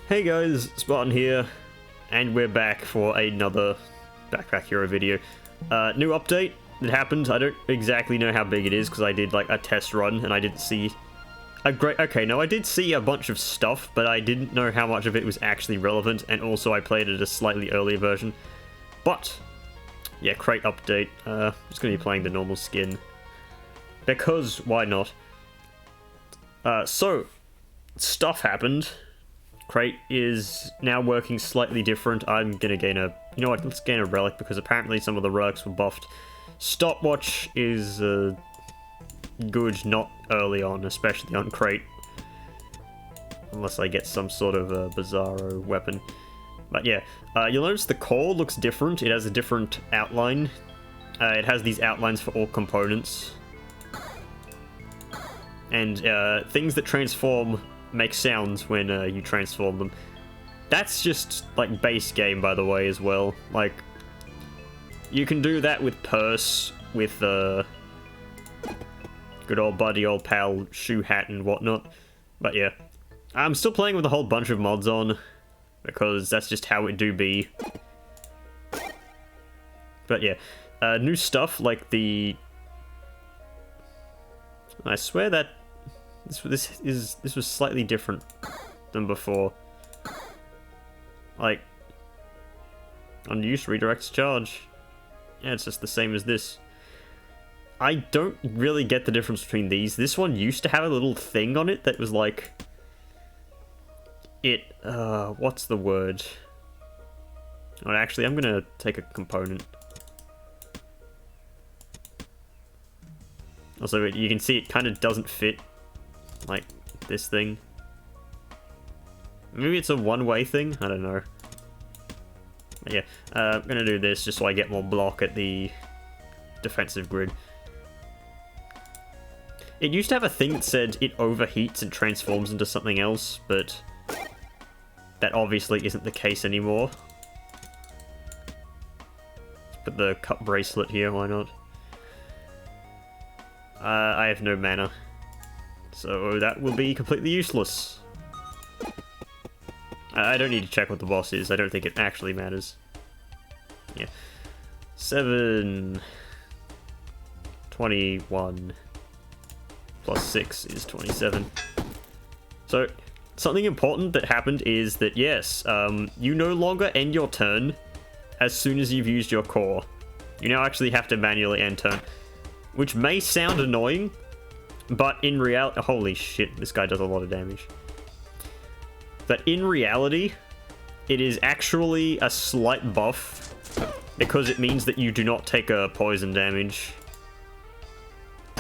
Hey guys, Spartan here, and we're back for another Backpack Hero video. New update that happened. I don't exactly know how big it is because I did like a test run and I didn't see a great... Okay, no, I did see a bunch of stuff, but I didn't know how much of it was actually relevant, and also I played it a slightly earlier version. But, yeah, crate update. I'm just going to be playing the normal skin. Because, why not? So, stuff happened. Crate is now working slightly different. I'm gonna gain a... You know what, let's gain a relic because apparently some of the relics were buffed. Stopwatch is good not early on, especially on Crate. Unless I get some sort of bizarro weapon. But yeah, you'll notice the core looks different. It has a different outline. It has these outlines for all components. And things that transform make sounds when you transform them. That's just like base game, by the way, as well. Like, you can do that with Purse, with good old buddy, old pal, Shoe Hat and whatnot. But yeah, I'm still playing with a whole bunch of mods on because that's just how it do be. But yeah, new stuff like the... I swear that this was slightly different than before. Like, unused redirects charge. Yeah, it's just the same as this. I don't really get the difference between these. This one used to have a little thing on it that was like... what's the word? Oh, actually, I'm gonna take a component. Also, you can see it kind of doesn't fit. Like, this thing. Maybe it's a one-way thing? I don't know. But yeah, I'm gonna do this just so I get more block at the defensive grid. It used to have a thing that said it overheats and transforms into something else, but that obviously isn't the case anymore. Let's put the cup bracelet here, why not? I have no mana. So that will be completely useless. I don't need to check what the boss is. I don't think it actually matters. Yeah. 7... 21... plus 6 is 27. So, something important that happened is that, yes, you no longer end your turn as soon as you've used your core. You now actually have to manually end turn. Which may sound annoying, but in reality... Holy shit, this guy does a lot of damage. But in reality, it is actually a slight buff, because it means that you do not take a poison damage.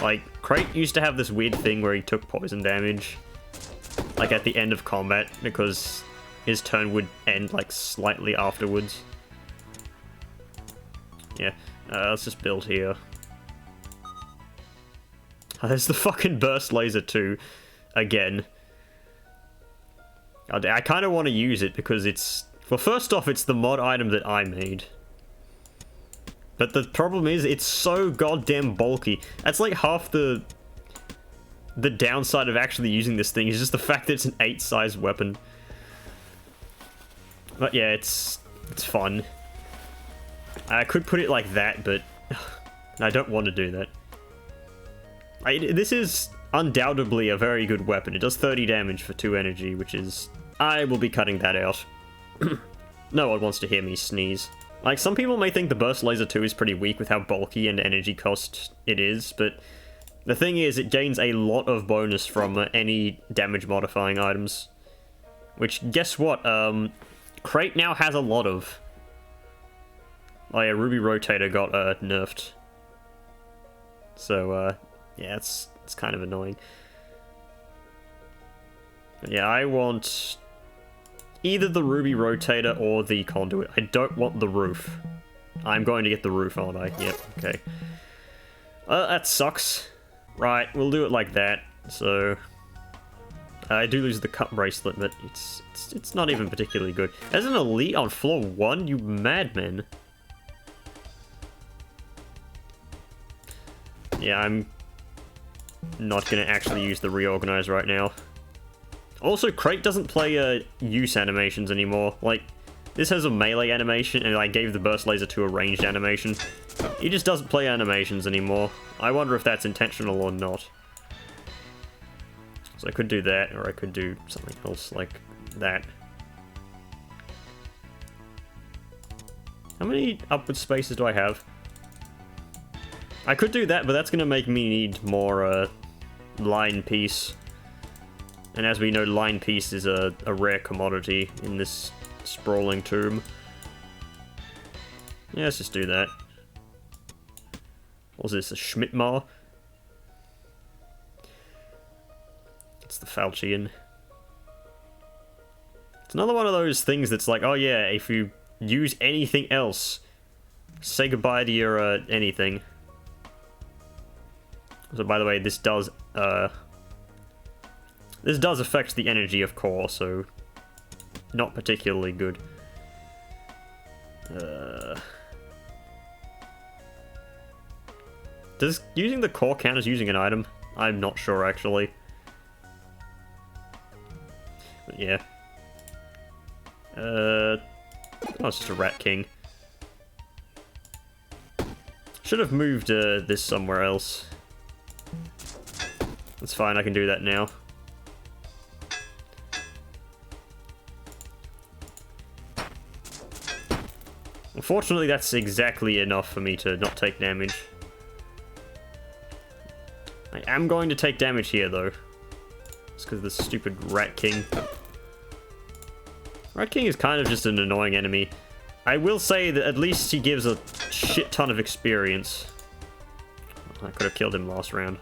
Like, Crate used to have this weird thing where he took poison damage, like at the end of combat, because his turn would end like slightly afterwards. Yeah, let's just build here. Oh, there's the fucking burst laser too, again. I kind of want to use it because it's... Well, first off, it's the mod item that I made. But the problem is, it's so goddamn bulky. That's like half the downside of actually using this thing, is just the fact that it's an 8 size weapon. But yeah, it's fun. I could put it like that, but I don't want to do that. This is undoubtedly a very good weapon. It does 30 damage for 2 energy, which is... I will be cutting that out. No one wants to hear me sneeze. Like, some people may think the Burst Laser 2 is pretty weak with how bulky and energy cost it is, but the thing is, it gains a lot of bonus from any damage modifying items. Which, guess what? Crate now has a lot of. Oh yeah, Ruby Rotator got nerfed. So, yeah, it's kind of annoying. But yeah, I want either the Ruby Rotator or the Conduit. I don't want the roof. I'm going to get the roof, aren't I? Yep, okay. That sucks. Right, we'll do it like that. So, I do lose the cup bracelet, but it's not even particularly good. As an elite on floor 1, you madman. Yeah, I'm not going to actually use the reorganize right now. Also, Crate doesn't play use animations anymore. Like, this has a melee animation, and I gave the burst laser to a ranged animation. He just doesn't play animations anymore. I wonder if that's intentional or not. So I could do that, or I could do something else like that. How many upward spaces do I have? I could do that, but that's going to make me need more line piece. And as we know, line piece is a rare commodity in this sprawling tomb. Yeah, let's just do that. What was this, a Schmidtmar? It's the Falchian. It's another one of those things that's like, oh yeah, if you use anything else, say goodbye to your anything. So by the way, this does affect the energy of core, so not particularly good. Does using the core count as using an item? I'm not sure actually. But yeah. Oh, it's just a Rat King. Should have moved this somewhere else. That's fine, I can do that now. Unfortunately, that's exactly enough for me to not take damage. I am going to take damage here, though. It's because of the stupid Rat King. Rat King is kind of just an annoying enemy. I will say that at least he gives a shit ton of experience. I could have killed him last round.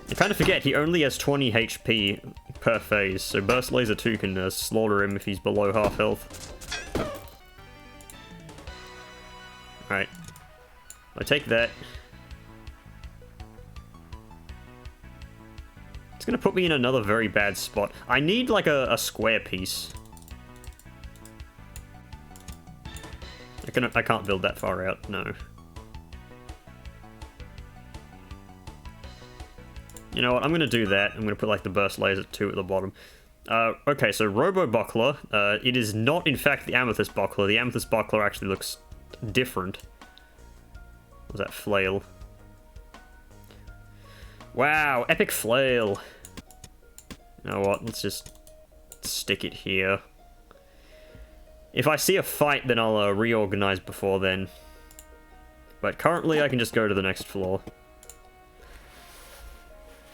I kind of forget, he only has 20 HP per phase, so Burst Laser 2 can slaughter him if he's below half health. Alright. I take that. It's gonna put me in another very bad spot. I need, like, a square piece. I can't build that far out, no. You know what, I'm gonna do that. I'm gonna put, like, the Burst Laser 2 at the bottom. Okay, so Robo Buckler. It is not, in fact, the Amethyst Buckler. The Amethyst Buckler actually looks different. What was that? Flail. Wow, Epic Flail. You know what, let's just stick it here. If I see a fight, then I'll reorganize before then. But currently, I can just go to the next floor.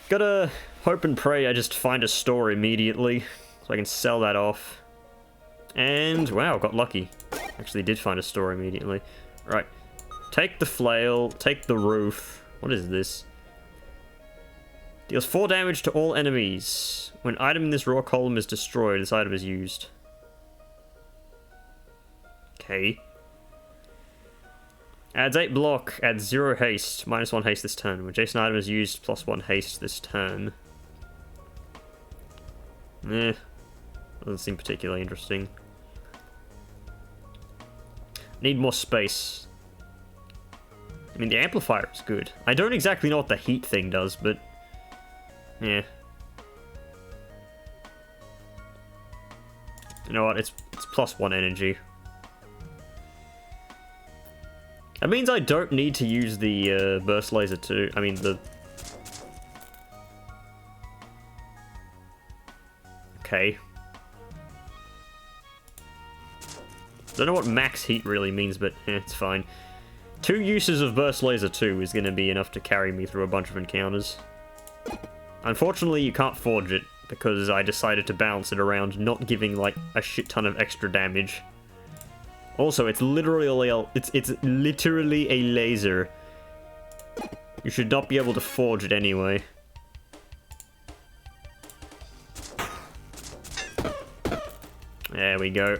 Gotta hope and pray I just find a store immediately, so I can sell that off. And, wow, got lucky. Actually did find a store immediately. Right. Take the flail, take the roof. What is this? Deals 4 damage to all enemies. When an item in this raw column is destroyed, this item is used. Okay. Adds 8 block, adds 0 haste, -1 haste this turn. When adjacent item is used, +1 haste this turn. Doesn't seem particularly interesting. Need more space. I mean, the amplifier is good. I don't exactly know what the heat thing does, but... yeah. You know what, it's +1 energy. That means I don't need to use the Burst Laser 2. I mean, the... okay. Don't know what max heat really means, but it's fine. 2 uses of Burst Laser 2 is going to be enough to carry me through a bunch of encounters. Unfortunately, you can't forge it, because I decided to balance it around not giving, like, a shit ton of extra damage. Also, it's literally a laser. You should not be able to forge it anyway. There we go.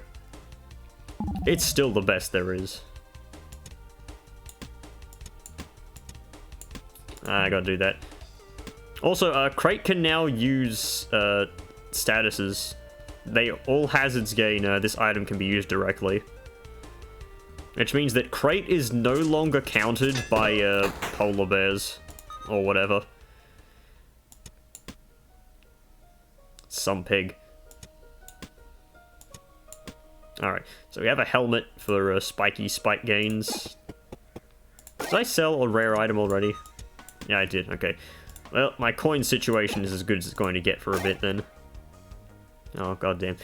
It's still the best there is. I gotta do that. Also, Crate can now use statuses. All hazards gain, this item can be used directly. Which means that Crate is no longer counted by polar bears or whatever. Some pig. Alright, so we have a helmet for spiky spike gains. Did I sell a rare item already? Yeah, I did, okay. Well, my coin situation is as good as it's going to get for a bit then. Oh, goddamn.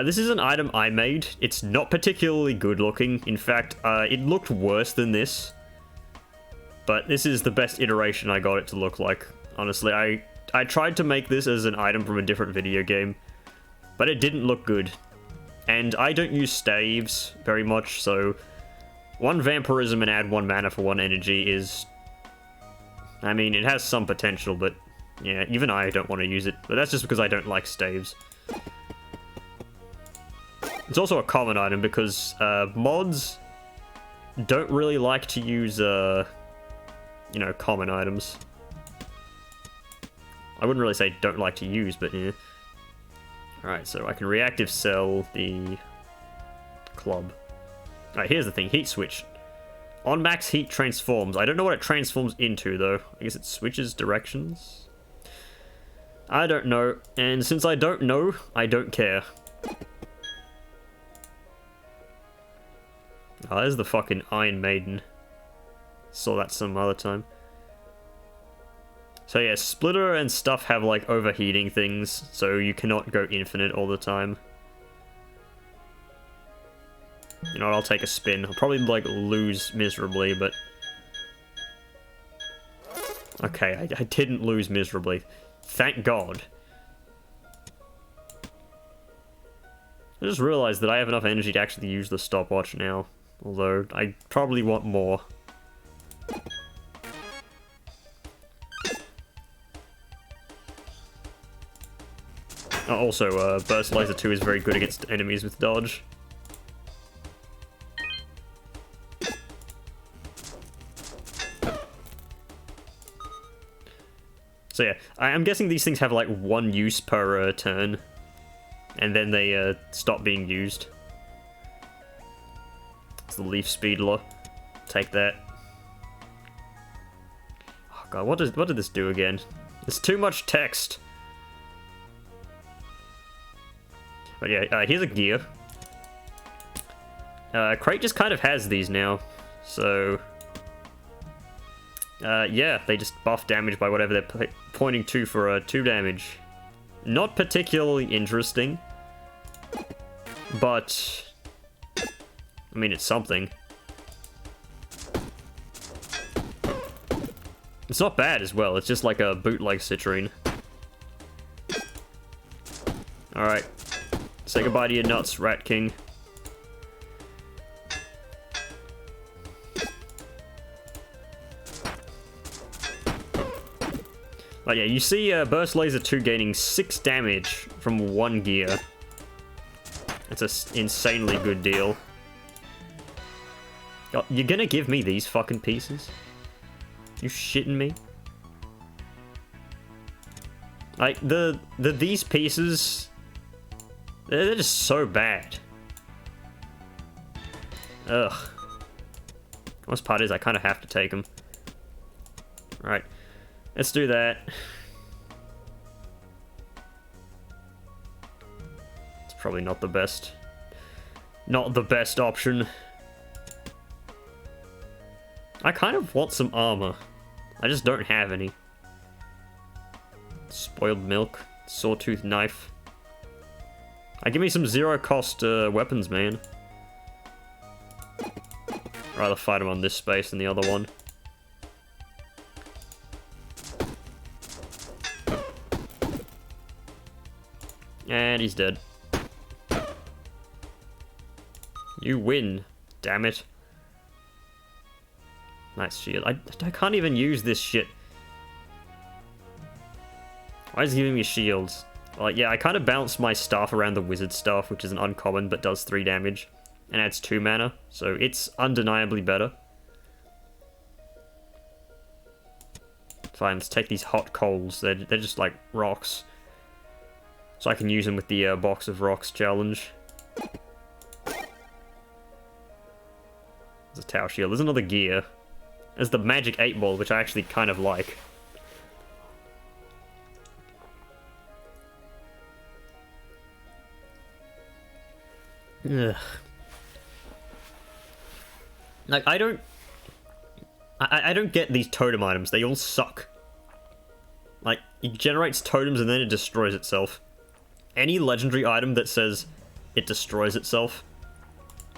This is an item I made. It's not particularly good looking. In fact, it looked worse than this. But this is the best iteration I got it to look like. Honestly, I tried to make this as an item from a different video game, but it didn't look good. And I don't use staves very much, so 1 vampirism and add 1 mana for 1 energy is... I mean, it has some potential, but yeah, even I don't want to use it. But that's just because I don't like staves. It's also a common item because mods don't really like to use, you know, common items. I wouldn't really say don't like to use, but yeah. Alright, so I can reactive sell the club. Alright, here's the thing. Heat switch. On max heat transforms. I don't know what it transforms into, though. I guess it switches directions? I don't know. And since I don't know, I don't care. Oh, there's the fucking Iron Maiden. Saw that some other time. So yeah, Splitter and stuff have like overheating things, so you cannot go infinite all the time. You know what, I'll take a spin. I'll probably like lose miserably, but... Okay, I didn't lose miserably. Thank God. I just realized that I have enough energy to actually use the stopwatch now. Although, I probably want more. Oh, also, Burst Laser 2 is very good against enemies with dodge. So yeah, I'm guessing these things have like 1 use per turn. And then they stop being used. It's the Leaf Speedler. Take that. Oh god, what did this do again? It's too much text. But yeah, here's a gear. Crate just kind of has these now, so... yeah, they just buff damage by whatever they're pointing to for 2 damage. Not particularly interesting, but... I mean, it's something. It's not bad as well, it's just like a bootleg citrine. Alright. Say goodbye to your nuts, Rat King. But yeah, you see Burst Laser 2 gaining 6 damage from 1 gear. That's an insanely good deal. Oh, you're gonna give me these fucking pieces? You shitting me? Like, these pieces... They're just so bad. Ugh. Worst part is I kind of have to take them. Right. Let's do that. It's probably not the best. Not the best option. I kind of want some armor. I just don't have any. Spoiled milk. Sawtooth knife. Give me some zero-cost weapons, man. I'd rather fight him on this space than the other one. And he's dead. You win, damn it. Nice shield. I can't even use this shit. Why is he giving me shields? Like, yeah, I kind of bounce my staff around the wizard staff, which is an uncommon but does 3 damage. And adds 2 mana, so it's undeniably better. Fine, let's take these hot coals. They're just like rocks. So I can use them with the box of rocks challenge. There's a tower shield. There's another gear. There's the magic 8-ball, which I actually kind of like. Ugh. Like, I don't get these totem items. They all suck. Like, it generates totems and then it destroys itself. Any legendary item that says it destroys itself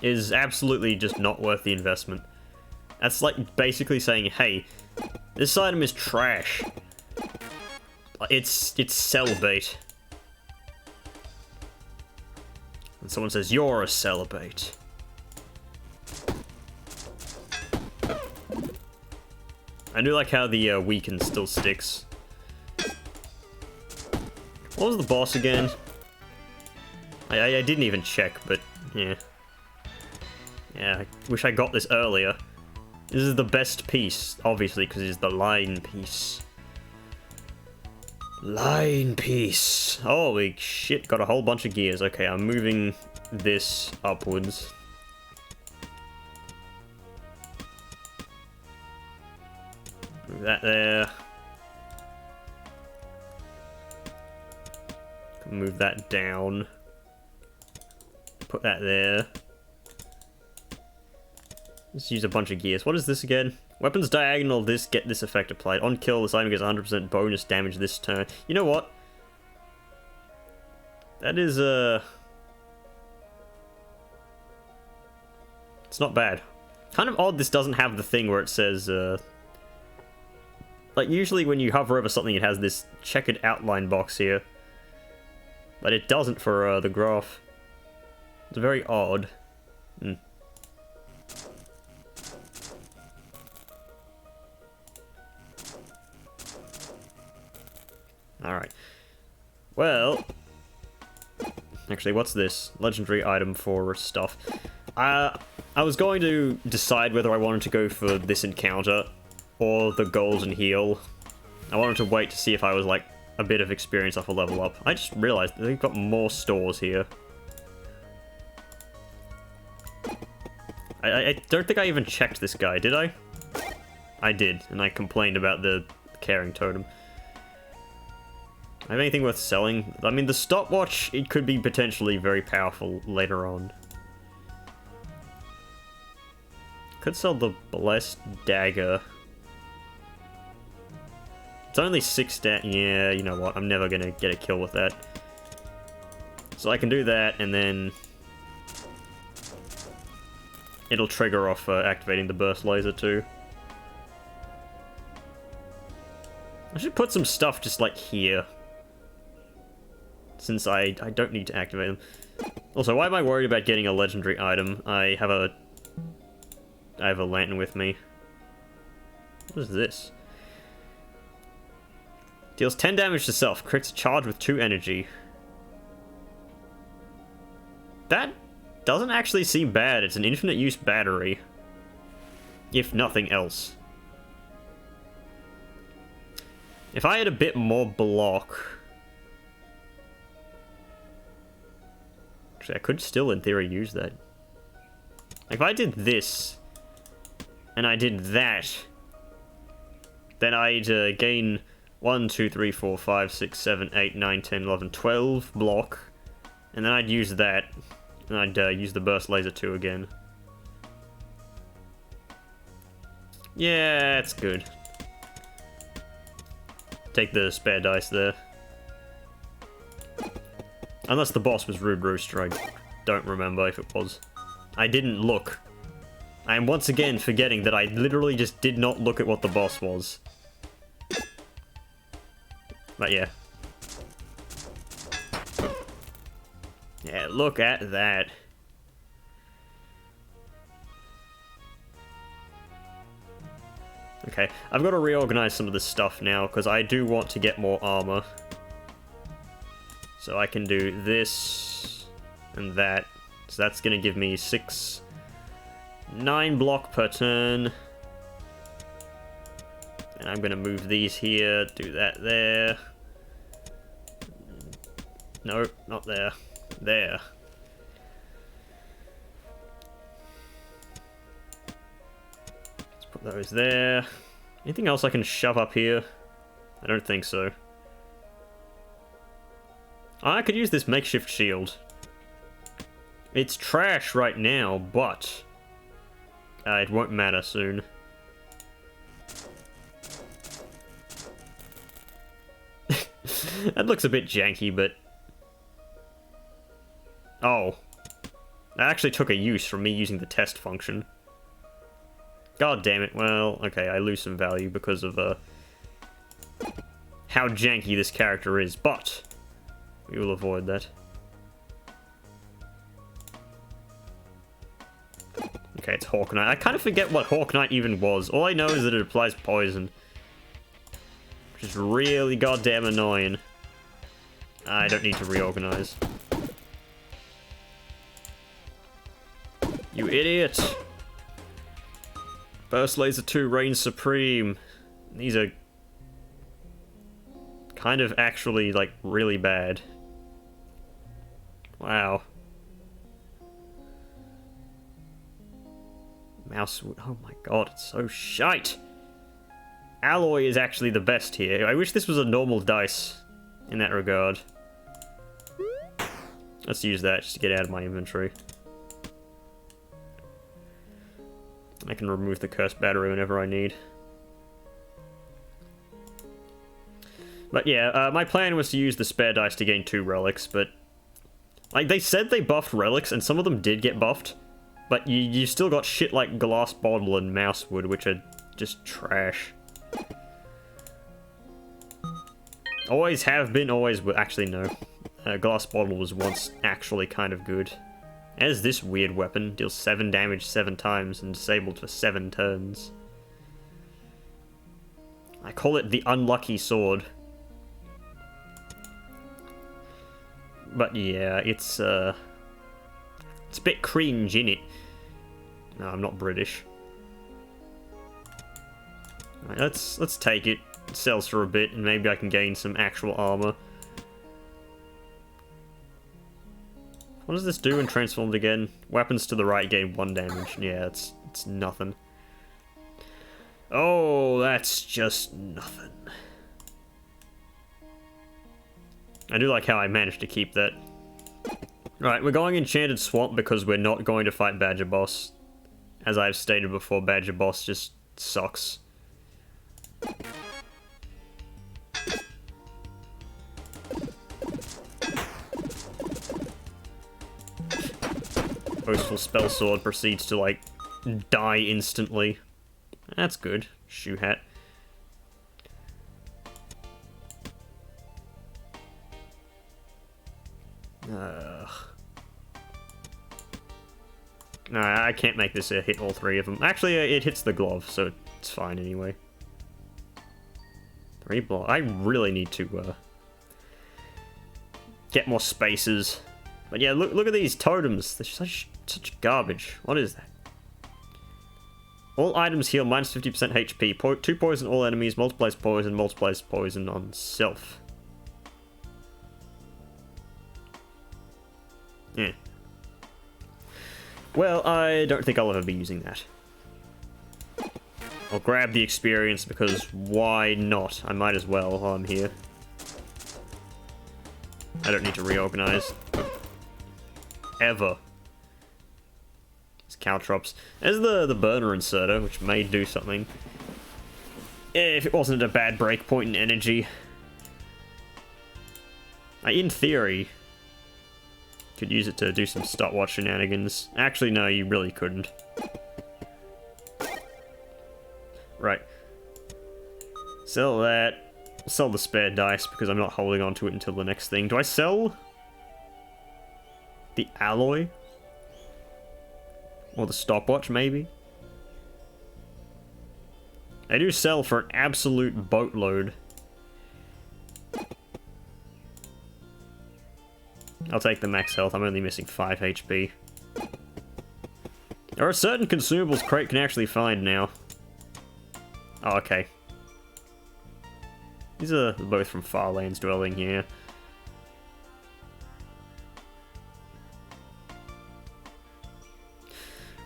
is absolutely just not worth the investment. That's like basically saying, hey, this item is trash. It's sell bait. And someone says, you're a sell bait. I do like how the weaken still sticks. What was the boss again? I didn't even check, but yeah. Yeah, I wish I got this earlier. This is the best piece, obviously, because it's the line piece. Line piece. Holy shit, got a whole bunch of gears. Okay, I'm moving this upwards. Move that there. Move that down. Put that there. Let's use a bunch of gears. What is this again? Weapons diagonal this, get this effect applied. On kill, this item gets 100% bonus damage this turn. You know what? That is, it's not bad. Kind of odd this doesn't have the thing where it says, like, usually when you hover over something, it has this checkered outline box here. But it doesn't for, the graph. It's very odd. Hmm. Alright. Well... Actually, what's this? Legendary item for stuff. I was going to decide whether I wanted to go for this encounter or the golden heal. I wanted to wait to see if I was, like, a bit of experience off a level up. I just realized they've got more stores here. I don't think I even checked this guy, did I? I did, and I complained about the caring totem. I have anything worth selling? I mean, the stopwatch, it could be potentially very powerful later on. Could sell the blessed dagger. It's only 6 yeah, you know what, I'm never gonna get a kill with that. So I can do that, and then... it'll trigger off activating the burst laser too. I should put some stuff just like here. Since I don't need to activate them. Also, why am I worried about getting a legendary item? I have a lantern with me. What is this? Deals 10 damage to self. Crits a charge with 2 energy. That doesn't actually seem bad. It's an infinite use battery. If nothing else. If I had a bit more block... Actually, I could still, in theory, use that. Like, if I did this, and I did that, then I'd gain 1, 2, 3, 4, 5, 6, 7, 8, 9, 10, 11, 12 block, and then I'd use that, and I'd use the burst laser 2 again. Yeah, it's good. Take the spare dice there. Unless the boss was Rude Rooster, I don't remember if it was. I didn't look. I am once again forgetting that I literally just did not look at what the boss was. But yeah. Yeah, look at that. Okay, I've got to reorganize some of this stuff now, because I do want to get more armor. So I can do this and that. So that's going to give me 9 block per turn. And I'm going to move these here, do that there. No, not there. There. Let's put those there. Anything else I can shove up here? I don't think so. I could use this makeshift shield. It's trash right now, but it won't matter soon. That looks a bit janky, but... Oh. That actually took a use from me using the test function. God damn it. Well, okay, I lose some value because of how janky this character is, but we will avoid that. Okay, it's Hawk Knight. I kind of forget what Hawk Knight even was. All I know is that it applies poison. Which is really goddamn annoying. I don't need to reorganize. You idiot! Burst Laser 2 reigns supreme. These are kind of actually, like, really bad. Wow. Mousewood. Oh my god, it's so shite! Alloy is actually the best here. I wish this was a normal dice in that regard. Let's use that just to get out of my inventory. I can remove the cursed battery whenever I need. But yeah, my plan was to use the spare dice to gain 2 relics, but... Like, they said they buffed relics, and some of them did get buffed, but you still got shit like Glass Bottle and Mousewood, which are just trash. Always have been, always will. Actually, no. Glass Bottle was once actually kind of good. As this weird weapon, deals 7 damage 7 times and disabled for 7 turns. I call it the Unlucky Sword. But yeah, it's a bit cringe, innit? No, I'm not British. Right, let's take it. It sells for a bit, and maybe I can gain some actual armor. What does this do when transformed again? Weapons to the right gain 1 damage. Yeah, it's nothing. Oh, that's just nothing. I do like how I managed to keep that. Right, we're going Enchanted Swamp because we're not going to fight Badger Boss. As I've stated before, Badger Boss just sucks. Boastful Spell Sword proceeds to, like, die instantly. That's good. Shoe hat. No, I can't make this hit all 3 of them. Actually, it hits the glove, so it's fine anyway. 3 block. I really need to get more spaces. But yeah, look at these totems. They're such garbage. What is that? All items heal minus 50% HP. 2 poison all enemies. Multiplies poison on self. Yeah. Well, I don't think I'll ever be using that. I'll grab the experience because why not? I might as well while I'm here. I don't need to reorganize. Ever. It's Caltrops. There's the burner inserter, which may do something. If it wasn't a bad breakpoint in energy. In theory, could use it to do some stopwatch shenanigans. Actually, no, you really couldn't. Right. Sell that. Sell the spare dice because I'm not holding on to it until the next thing. Do I sell the alloy? Or the stopwatch, maybe? I do sell for an absolute boatload. I'll take the max health. I'm only missing 5 HP. There are certain consumables Crate can actually find now. Oh, okay. These are both from Farlands Dwelling here.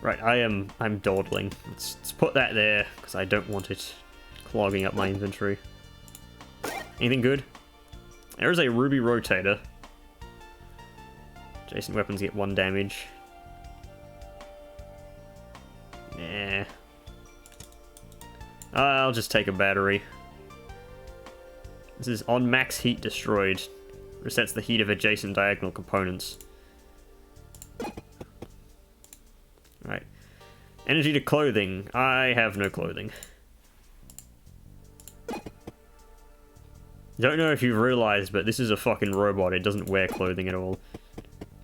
Right, I'm dawdling. Let's put that there, because I don't want it clogging up my inventory. Anything good? There is a Ruby Rotator. Adjacent weapons get 1 damage. I'll just take a battery. This is on max heat destroyed. Resets the heat of adjacent diagonal components. Right. Energy to clothing. I have no clothing. Don't know if you've realized, but this is a fucking robot. It doesn't wear clothing at all.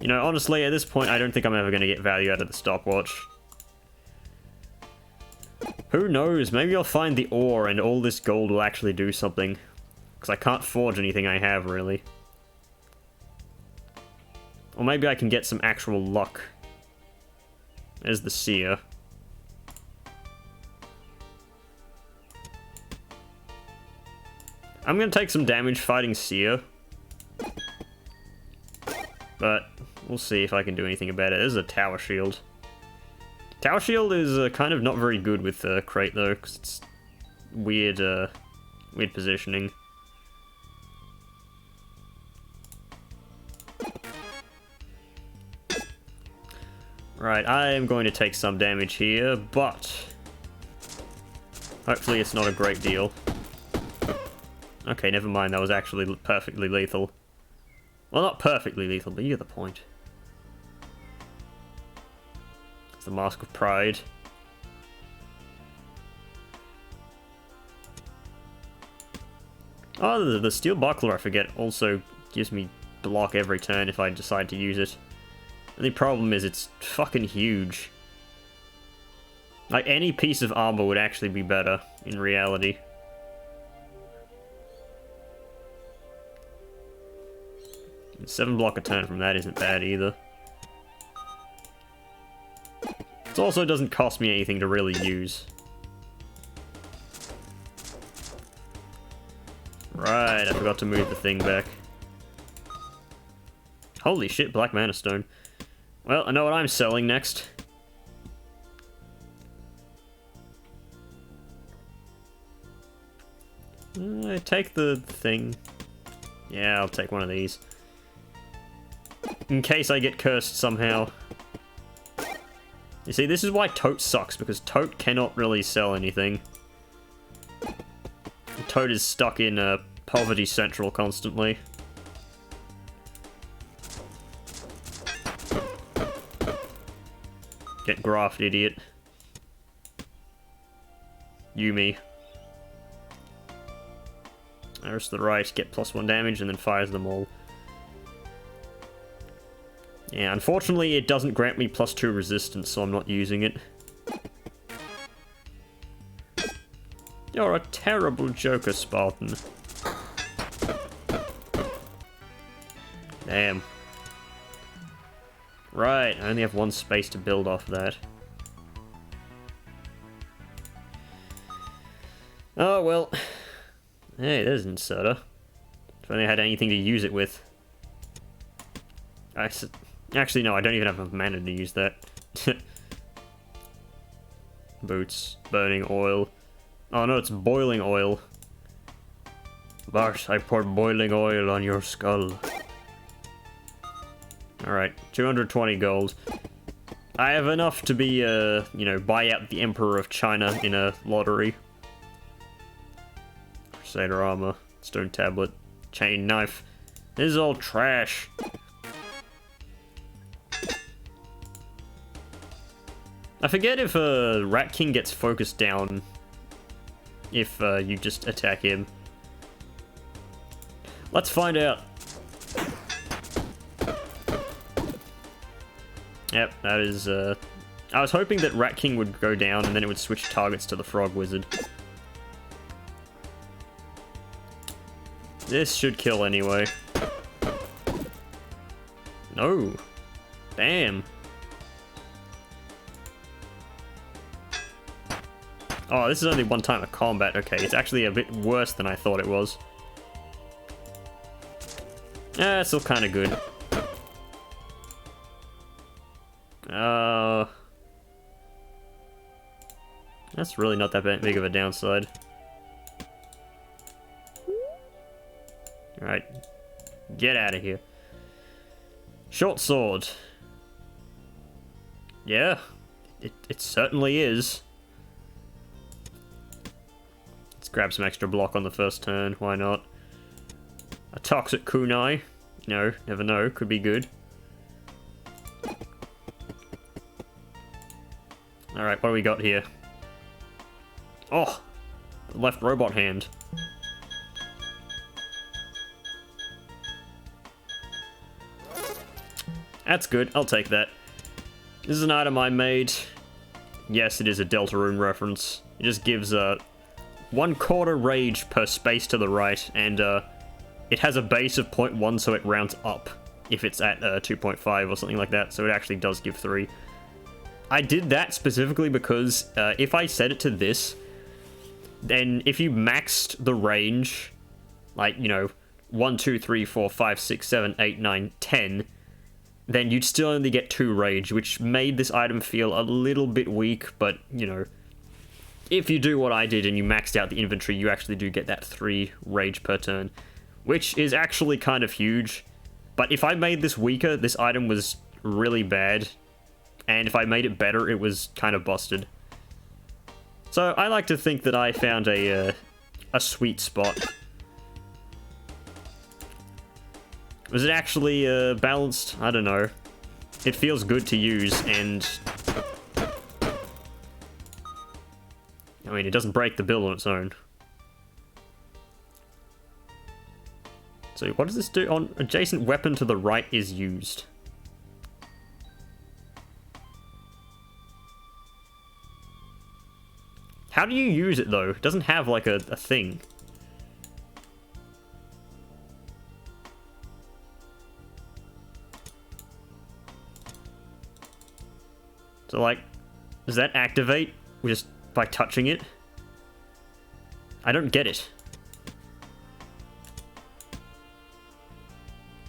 You know, honestly, at this point, I don't think I'm ever going to get value out of the stopwatch. Who knows? Maybe I'll find the ore and all this gold will actually do something. Because I can't forge anything I have, really. Or maybe I can get some actual luck. There's the seer. I'm gonna take some damage fighting seer. But we'll see if I can do anything about it. There's a tower shield. Tower shield is kind of not very good with crate though, because it's weird, weird positioning. Right, I am going to take some damage here, but hopefully it's not a great deal. Okay, never mind, that was actually perfectly lethal. Well, not perfectly lethal, but you get the point. It's the Mask of Pride. Oh, the Steel Buckler, I forget, also gives me block every turn if I decide to use it. The only problem is it's fucking huge. Like, any piece of armor would actually be better, in reality. And 7 block a turn from that isn't bad either. It also doesn't cost me anything to really use. Right, I forgot to move the thing back. Holy shit, Black Mana Stone. Well, I know what I'm selling next. Take the thing. Yeah, I'll take one of these. In case I get cursed somehow. You see, this is why Tote sucks, because Tote cannot really sell anything. Tote is stuck in Poverty Central constantly. Get graphed, idiot. Yumi. There's the right, get +1 damage and then fires them all. Yeah, unfortunately it doesn't grant me +2 resistance, so I'm not using it. You're a terrible joker, Spartan. Damn. Right, I only have 1 space to build off that. Oh, well. Hey, there's an inserter. If only I had anything to use it with. Actually, no, I don't even have enough mana to use that. Boots, burning oil. Oh no, it's boiling oil. Bart, I poured boiling oil on your skull. Alright, 220 gold. I have enough to be, you know, buy out the Emperor of China in a lottery. Crusader armor, stone tablet, chain knife. This is all trash. I forget if Rat King gets focused down if you just attack him. Let's find out. Yep, that is, I was hoping that Rat King would go down and then it would switch targets to the Frog Wizard. This should kill anyway. No. Damn. Oh, this is only 1 time of combat. Okay, it's actually a bit worse than I thought it was. Yeah, it's still kind of good. That's really not that big of a downside. Alright. Get out of here. Short sword. Yeah, it certainly is. grab some extra block on the first turn, why not? A toxic kunai, never know, could be good. Alright, what do we got here? Oh! Left robot hand. That's good, I'll take that. This is an item I made. Yes, it is a Deltarune reference. It just gives 1/4 rage per space to the right, and it has a base of 0.1, so it rounds up if it's at 2.5 or something like that, so it actually does give 3. I did that specifically because if I set it to this, then if you maxed the range, like, 1, 2, 3, 4, 5, 6, 7, 8, 9, 10, then you'd still only get 2 rage, which made this item feel a little bit weak, but, if you do what I did and you maxed out the inventory, you actually do get that 3 rage per turn, which is actually kind of huge. But if I made this weaker, this item was really bad, and if I made it better, it was kind of busted. So I like to think that I found a sweet spot. Was it actually balanced? I don't know. It feels good to use, and I mean, it doesn't break the build on its own. So what does this do? On adjacent weapon to the right is used. How do you use it, though? It doesn't have, like, a thing. So, like, does that activate just by touching it? I don't get it.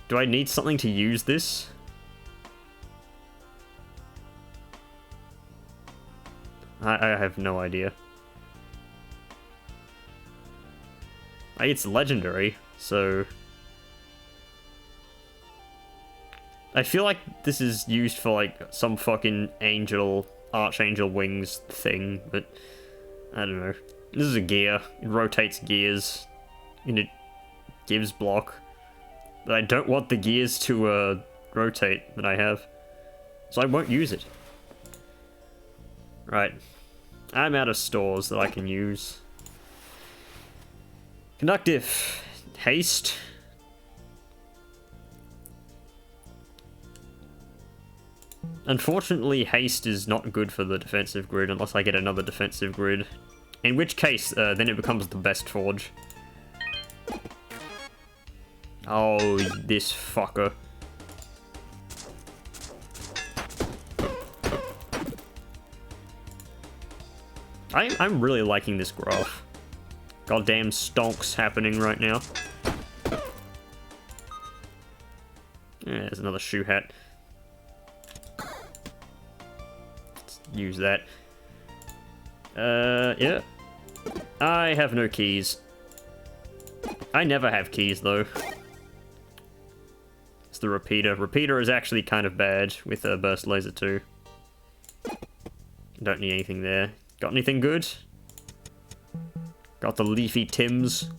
Do I need something to use this? I have no idea. It's legendary, so I feel like this is used for, like, some fucking archangel wings thing, but I don't know. This is a gear. It rotates gears, and it gives block. But I don't want the gears to rotate that I have, so I won't use it. Right. I'm out of stores that I can use. Conductive. Haste. Unfortunately, haste is not good for the defensive grid unless I get another defensive grid. In which case, then it becomes the best forge. Oh, this fucker. I'm really liking this graph. Goddamn stonks happening right now. Yeah, there's another shoe hat. Let's use that. Yeah. I have no keys. I never have keys, though. It's the repeater. Repeater is actually kind of bad with a burst laser, too. Don't need anything there. Got anything good? Got the leafy Tims.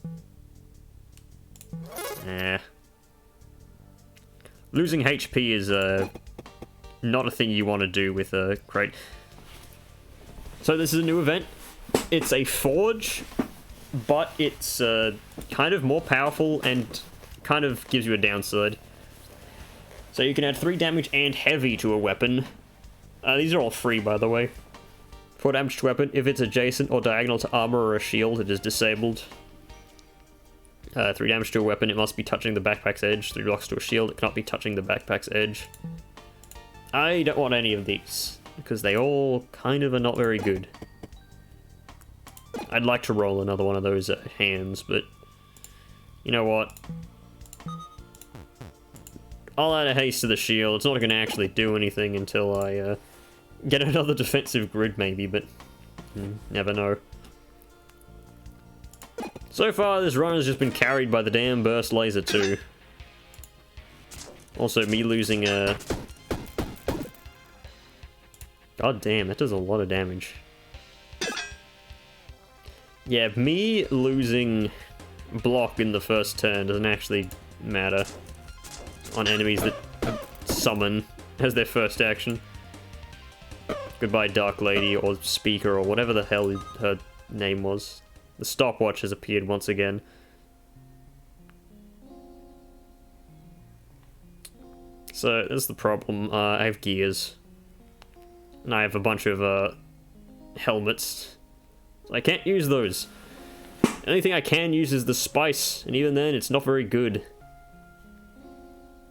Nah. Losing HP is not a thing you want to do with a crate. So this is a new event. It's a forge, but it's kind of more powerful and kind of gives you a downside. So you can add 3 damage and heavy to a weapon. These are all free, by the way. 4 damage to weapon. If it's adjacent or diagonal to armor or a shield, it is disabled. 3 damage to a weapon, it must be touching the backpack's edge. 3 blocks to a shield, it cannot be touching the backpack's edge. I don't want any of these, because they all kind of are not very good. I'd like to roll another one of those hands, but you know what? I'll add a haste to the shield. It's not going to actually do anything until I get another defensive grid, maybe, but never know. So far, this run has just been carried by the damn burst laser, too. Also, me losing a... God damn, that does a lot of damage. Yeah, me losing block in the first turn doesn't actually matter on enemies that summon as their first action. Goodbye, Dark Lady, or Speaker, or whatever the hell her name was. The stopwatch has appeared once again. So, that's the problem. I have gears. And I have a bunch of helmets. So I can't use those. The only thing I can use is the spice, and even then, it's not very good.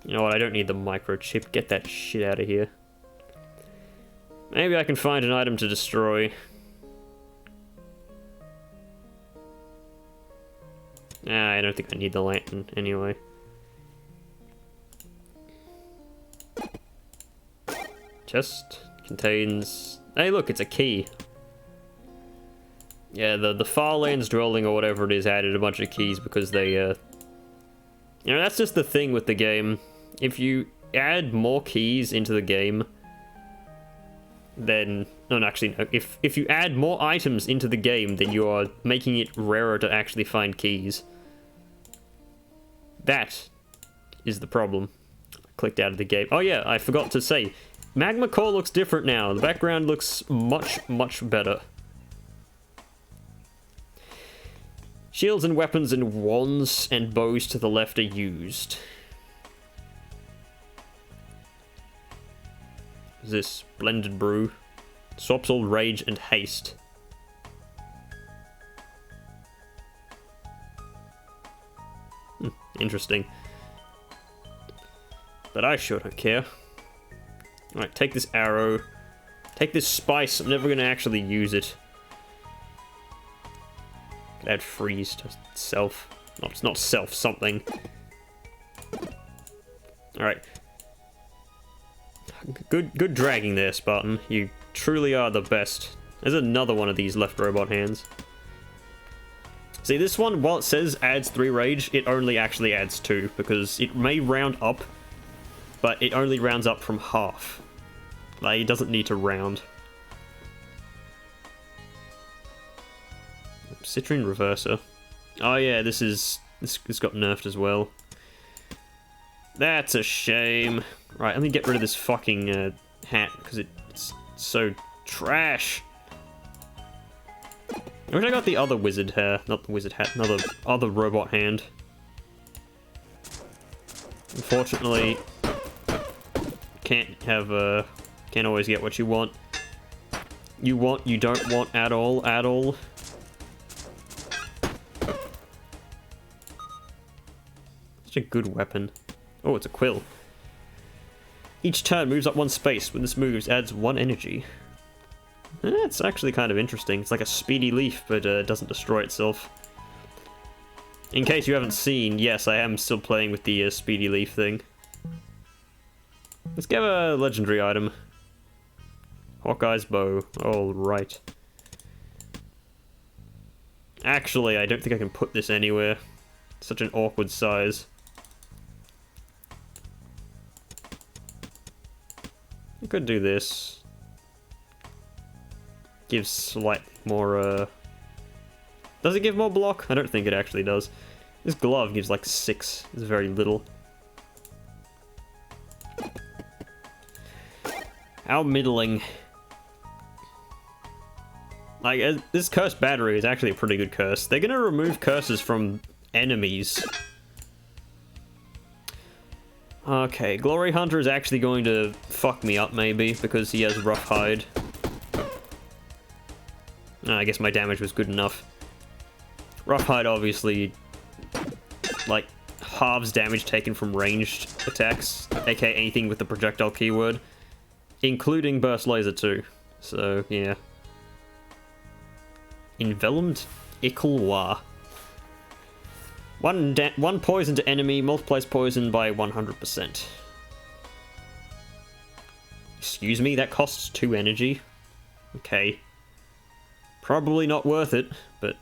You know what, I don't need the microchip. Get that shit out of here. Maybe I can find an item to destroy. Nah, I don't think I need the lantern anyway. Chest contains... Hey look, it's a key. Yeah, the Farlands dwelling or whatever it is added a bunch of keys because they, You know, that's just the thing with the game. If you add more keys into the game, then... No, actually, no. If you add more items into the game, then you are making it rarer to actually find keys. That is the problem. I clicked out of the game. Oh yeah, I forgot to say. Magma Core looks different now. The background looks much, much better. Shields and weapons and wands and bows to the left are used. Is this blended brew? Swaps all rage and haste. Interesting. But I sure don't care. Alright, take this arrow. Take this spice. I'm never going to actually use it. Could add freeze to self. No, it's not self, something. Alright. Good dragging there, Spartan. You truly are the best. There's another one of these left robot hands. See, this one, while it says adds 3 rage, it only actually adds 2, because it may round up, but it only rounds up from half. Like, it doesn't need to round. Citrine Reverser. Oh yeah, this got nerfed as well. That's a shame. Right, let me get rid of this fucking hat, because it's so trash. I wish I got the other wizard hair, not the wizard hat, another other robot hand. Unfortunately, can't always get what you want. You don't want at all. Such a good weapon. Oh, it's a quill. Each turn moves up 1 space. When this moves, adds 1 energy. It's actually kind of interesting. It's like a speedy leaf, but it doesn't destroy itself. In case you haven't seen, yes, I am still playing with the speedy leaf thing. Let's get a legendary item. Hawkeye's bow. Alright. Actually, I don't think I can put this anywhere. It's such an awkward size. I could do this. Gives slightly more, Does it give more block? I don't think it actually does. This glove gives like 6. It's very little. How middling. Like, this cursed battery is actually a pretty good curse. They're gonna remove curses from enemies. Okay, Glory Hunter is actually going to fuck me up, maybe, because he has Rough Hide. I guess my damage was good enough. Rough Hide obviously, like, halves damage taken from ranged attacks, aka anything with the projectile keyword, including Burst Laser too. So, yeah. Envenomed Ichilwa. One poison to enemy multiplies poison by 100%. Excuse me, that costs 2 energy. Okay. Probably not worth it, but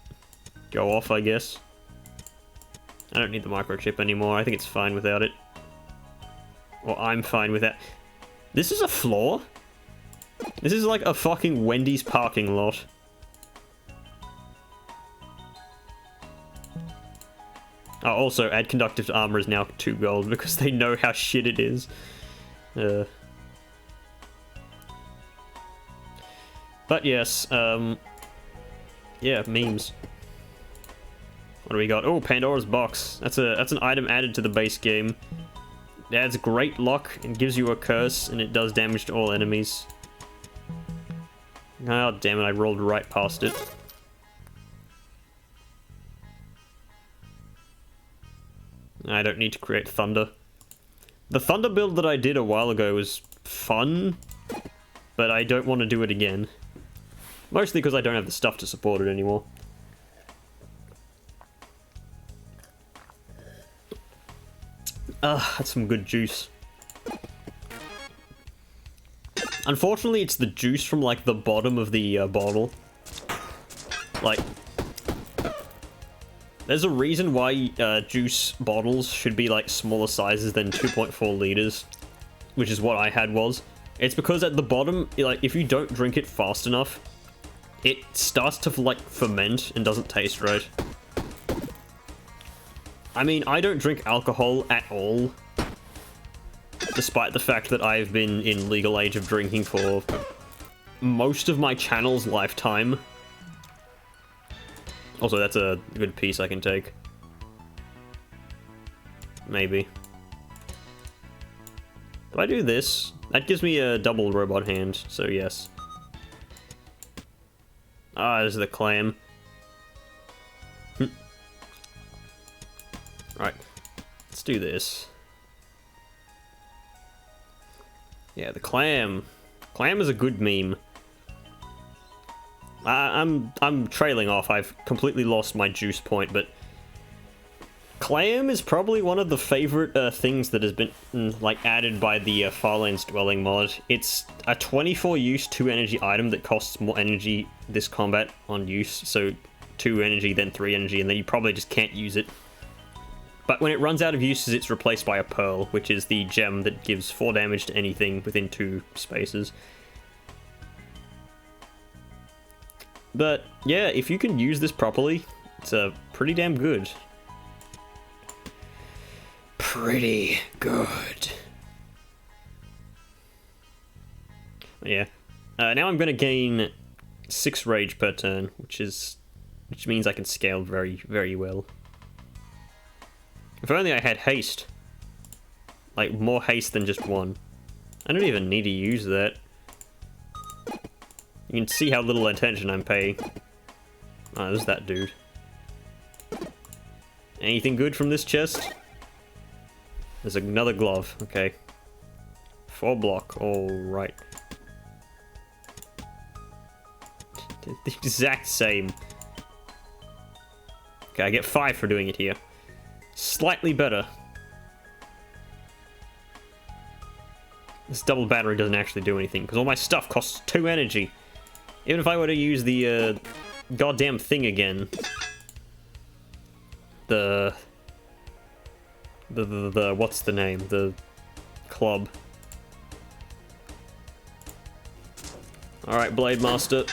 go off, I guess. I don't need the microchip anymore. I think it's fine without it. Or I'm fine with that. This is a floor? This is like a fucking Wendy's parking lot. Also, add conductive to armor is now 2 gold because they know how shit it is. But yes, yeah, memes. What do we got? Oh, Pandora's box. That's an item added to the base game. It adds great luck and gives you a curse, and it does damage to all enemies. Oh, damn it, I rolled right past it. I don't need to create thunder. The thunder build that I did a while ago was fun, but I don't want to do it again. Mostly because I don't have the stuff to support it anymore. That's some good juice. Unfortunately, it's the juice from, like, the bottom of the bottle. Like, there's a reason why juice bottles should be, like, smaller sizes than 2.4 liters, which is what I had was. It's because at the bottom, like, if you don't drink it fast enough, it starts to, like, ferment and doesn't taste right. I mean, I don't drink alcohol at all, despite the fact that I've been in legal age of drinking for most of my channel's lifetime. Also, that's a good piece I can take. Maybe. If I do this, that gives me a double robot hand, so yes. Ah, there's the clam. Right, let's do this. Yeah, the clam. Clam is a good meme. I'm trailing off. I've completely lost my juice point, but clam is probably one of the favorite things that has been like added by the Farlands Dwelling mod. It's a 24 use 2 energy item that costs more energy this combat on use, so 2 energy, then 3 energy, and then you probably just can't use it. But when it runs out of uses, it's replaced by a pearl, which is the gem that gives 4 damage to anything within 2 spaces. But yeah, if you can use this properly, it's pretty damn good. Pretty good. Yeah. Now I'm going to gain 6 rage per turn, which means I can scale very, very well. If only I had haste. Like, more haste than just 1. I don't even need to use that. You can see how little attention I'm paying. Oh, there's that dude. Anything good from this chest? There's another glove. Okay. 4 block. Alright. The exact same. Okay, I get 5 for doing it here. Slightly better. This double battery doesn't actually do anything, because all my stuff costs 2 energy. Even if I were to use the goddamn thing again. The what's the name? The club. Alright, Blade Master.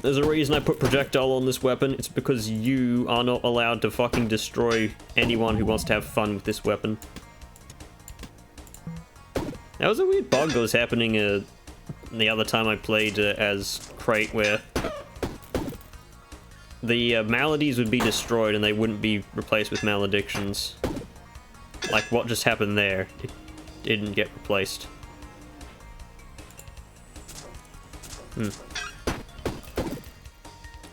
There's a reason I put projectile on this weapon. It's because you are not allowed to fucking destroy anyone who wants to have fun with this weapon. That was a weird bug that was happening the other time I played as Crate, where the maladies would be destroyed and they wouldn't be replaced with maledictions. Like what just happened there. It didn't get replaced.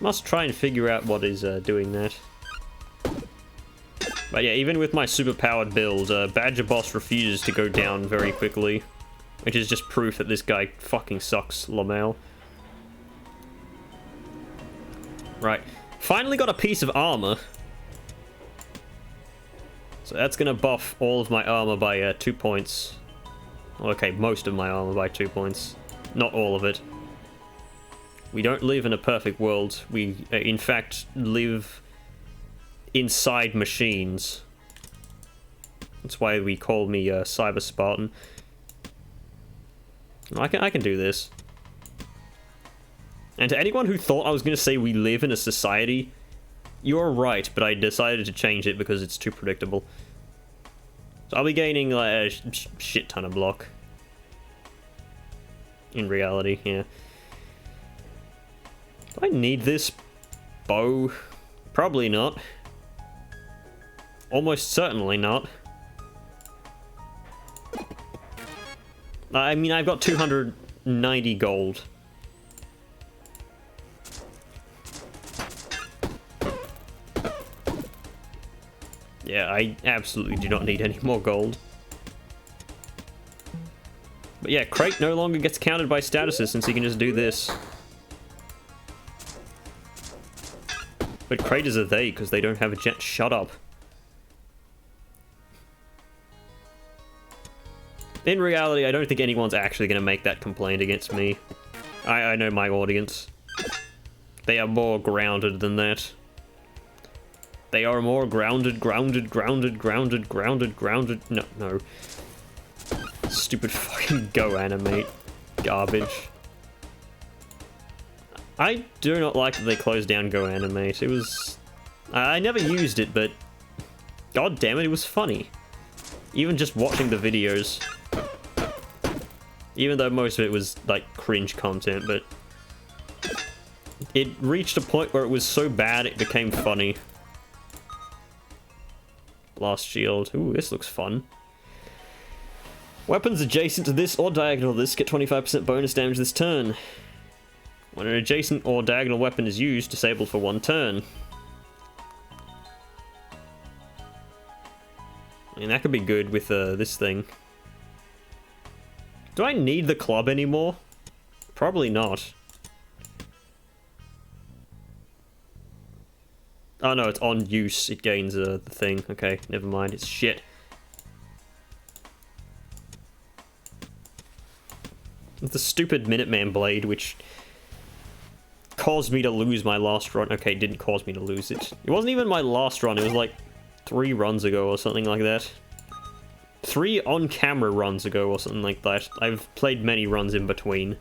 Must try and figure out what is doing that. But yeah, even with my superpowered build, Badger Boss refuses to go down very quickly. Which is just proof that this guy fucking sucks, Lamel. Right. Finally got a piece of armor. So that's gonna buff all of my armor by 2 points. Okay, most of my armor by 2 points. Not all of it. We don't live in a perfect world. We, in fact, live inside machines. That's why we call me Cyber Spartan. I can do this. And to anyone who thought I was going to say we live in a society You're right, but I decided to change it because it's too predictable. So I'll be gaining like a shit ton of block. In reality, yeah. Do I need this bow? Probably not. Almost certainly not. I mean, I've got 290 gold. Yeah, I absolutely do not need any more gold. But yeah, Crate no longer gets counted by statuses since he can just do this. But Craters are they, because they don't have a jet. Shut up. In reality, I don't think anyone's actually going to make that complaint against me. I know my audience. They are more grounded than that. They are more grounded. No. Stupid fucking Go animate. Garbage. I do not like that they closed down Go animate. It was... I never used it, but... God damn it, it was funny. Even just watching the videos. Even though most of it was, like, cringe content, but... It reached a point where it was so bad it became funny. Blast shield. Ooh, this looks fun. Weapons adjacent to this or diagonal to this get 25% bonus damage this turn. When an adjacent or diagonal weapon is used, disabled for 1 turn. I mean, that could be good with this thing. Do I need the club anymore? Probably not. Oh no, it's on use. It gains the thing. Okay, never mind. It's shit. The stupid Minuteman blade, which caused me to lose my last run. Okay, it didn't cause me to lose it. It wasn't even my last run. It was like 3 runs ago or something like that. 3 on-camera runs ago or something like that. I've played many runs in between.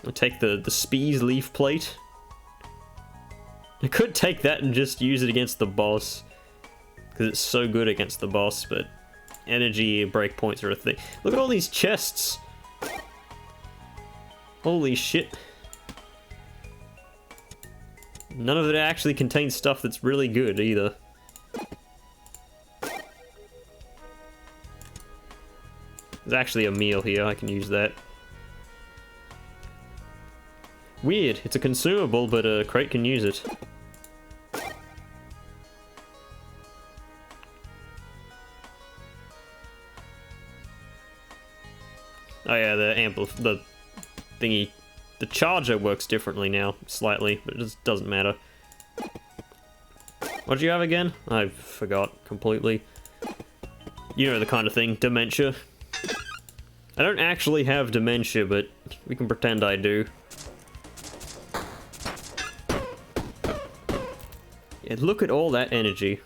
I'll take the Spees leaf plate. I could take that and just use it against the boss, because it's so good against the boss, but energy breakpoints are a thing. Look at all these chests! Holy shit. None of it actually contains stuff that's really good, either. There's actually a meal here, I can use that. Weird, it's a consumable, but a Crate can use it. Oh yeah, the thingy, the charger works differently now, slightly, but it just doesn't matter. What did you have again? I forgot completely. You know the kind of thing, dementia. I don't actually have dementia, but we can pretend I do. Yeah, look at all that energy.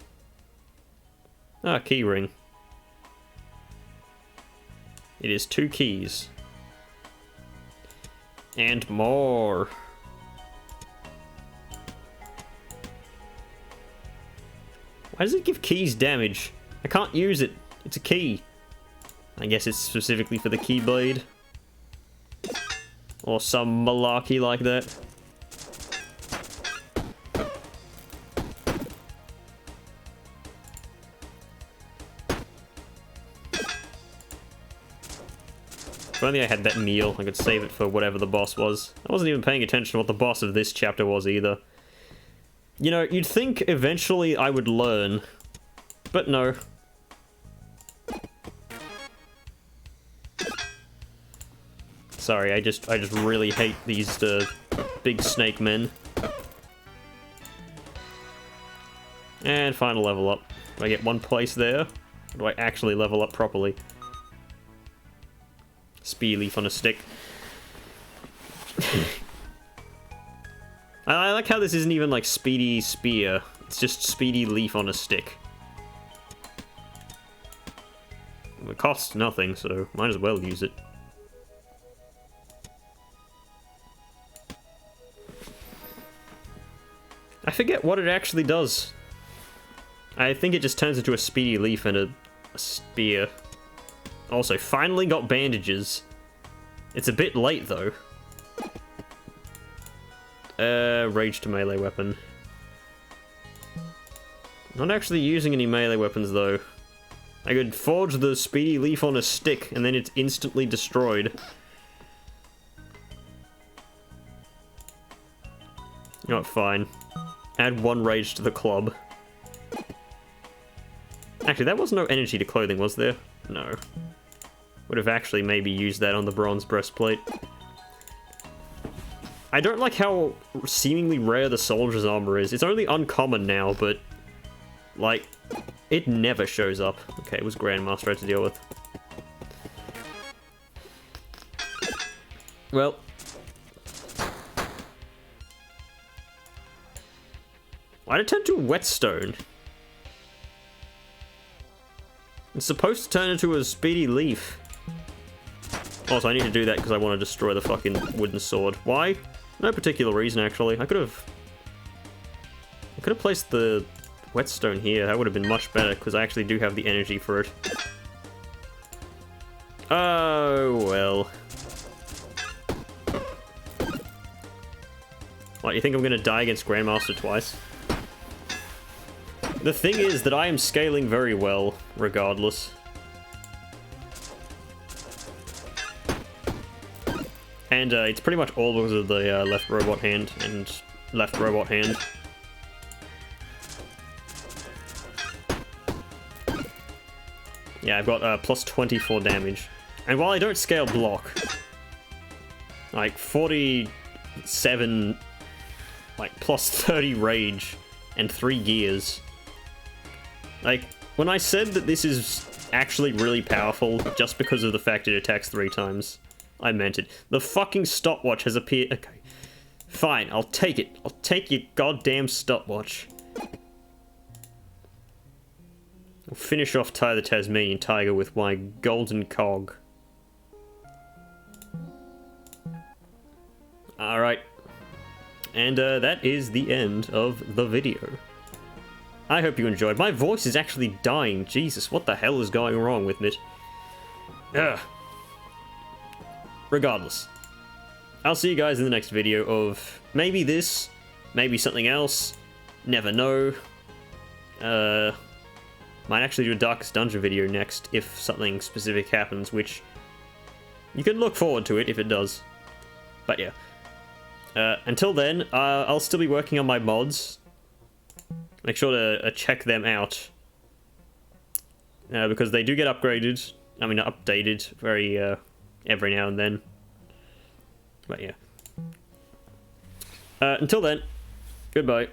Ah, keyring. It is 2 keys. And more. Why does it give keys damage? I can't use it. It's a key. I guess it's specifically for the Keyblade. Or some malarkey like that. If only I had that meal, I could save it for whatever the boss was. I wasn't even paying attention to what the boss of this chapter was either. You know, you'd think eventually I would learn, but no. Sorry, I just really hate these big snake men. And final level up. Do I get 1 place there? Or do I actually level up properly? Spear leaf on a stick. I like how this isn't even like speedy spear. It's just speedy leaf on a stick. It costs nothing, so might as well use it. forget what it actually does. I think it just turns into a speedy leaf and a spear. Also, finally got bandages. It's a bit late, though. Rage to melee weapon. Not actually using any melee weapons, though. I could forge the speedy leaf on a stick, and then it's instantly destroyed. Not fine. Add 1 rage to the club. Actually, that was no energy to clothing, was there? No. Would have actually maybe used that on the bronze breastplate. I don't like how seemingly rare the soldier's armor is. It's only uncommon now, but... like, it never shows up. Okay, it was Grandmaster I had to deal with. Well... why'd it turn to a whetstone? It's supposed to turn into a speedy leaf. Also, I need to do that because I want to destroy the fucking wooden sword. Why? No particular reason, actually. I could have placed the whetstone here. That would have been much better because I actually do have the energy for it. Oh, well. What, you think I'm going to die against Grandmaster twice? The thing is that I am scaling very well, regardless. And it's pretty much all because of the left robot hand and left robot hand. Yeah, I've got plus 24 damage. And while I don't scale block, like 47, like plus 30 rage and 3 gears. Like, when I said that this is actually really powerful just because of the fact it attacks 3 times, I meant it. The fucking stopwatch has appeared. Okay. Fine, I'll take it. I'll take your goddamn stopwatch. I'll finish off Ty the Tasmanian Tiger with my golden cog. Alright. And that is the end of the video. I hope you enjoyed. My voice is actually dying. Jesus, what the hell is going wrong with it? Ugh. Regardless, I'll see you guys in the next video of maybe this, maybe something else, never know. Might actually do a Darkest Dungeon video next if something specific happens, which you can look forward to it if it does. But yeah. Until then, I'll still be working on my mods. Make sure to check them out. Because they do get upgraded. I mean, updated very, every now and then. But yeah. Until then, goodbye.